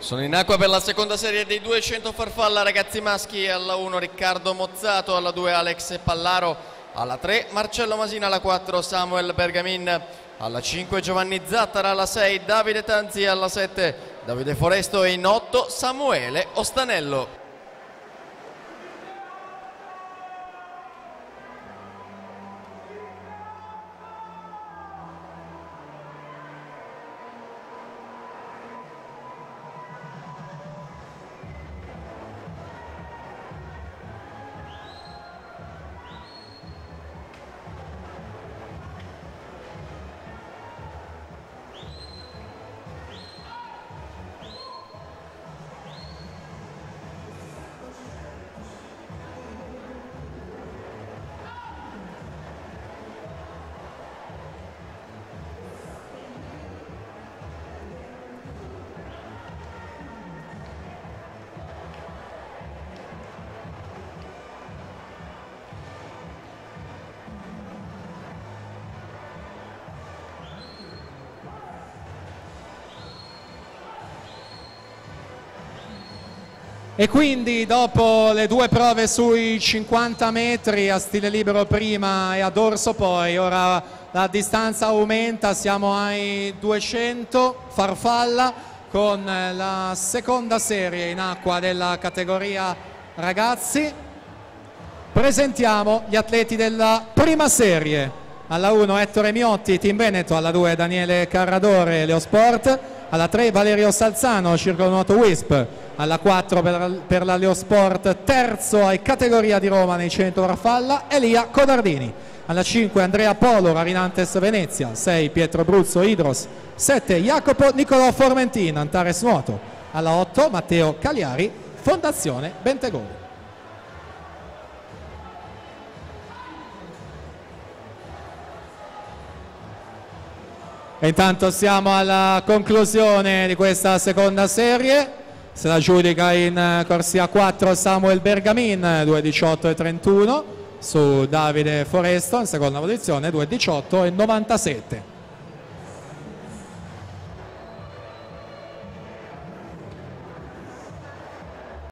Sono in acqua per la seconda serie dei 200 farfalla ragazzi maschi. Alla 1 Riccardo Mozzato, alla 2 Alex Pallaro, alla 3 Marcello Masina, alla 4 Samuel Bergamin, alla 5 Giovanni Zattara, alla 6 Davide Tanzi, alla 7 Davide Foresto e in 8 Samuele Ostanello. E quindi dopo le due prove sui 50 metri a stile libero prima e a dorso poi, ora la distanza aumenta, siamo ai 200 farfalla con la seconda serie in acqua della categoria ragazzi. Presentiamo gli atleti della prima serie. Alla 1 Ettore Miotti, Team Veneto, alla 2 Daniele Carradore, Leosport, alla 3 Valerio Salzano, Circolo Nuoto Wisp, alla 4 per la Leosport, terzo ai categoria di Roma nei 100 farfalla Elia Codardini, alla 5 Andrea Polo, Rarinantes Venezia, 6 Pietro Bruzzo Idros, 7 Jacopo Nicolò Formentin, Antares Nuoto, alla 8 Matteo Cagliari, Fondazione Bentegodi. E intanto siamo alla conclusione di questa seconda serie. Se la giudica in corsia 4 Samuel Bergamin, 2.18 e 31, su Davide Foresto in seconda posizione, 2.18 e 97.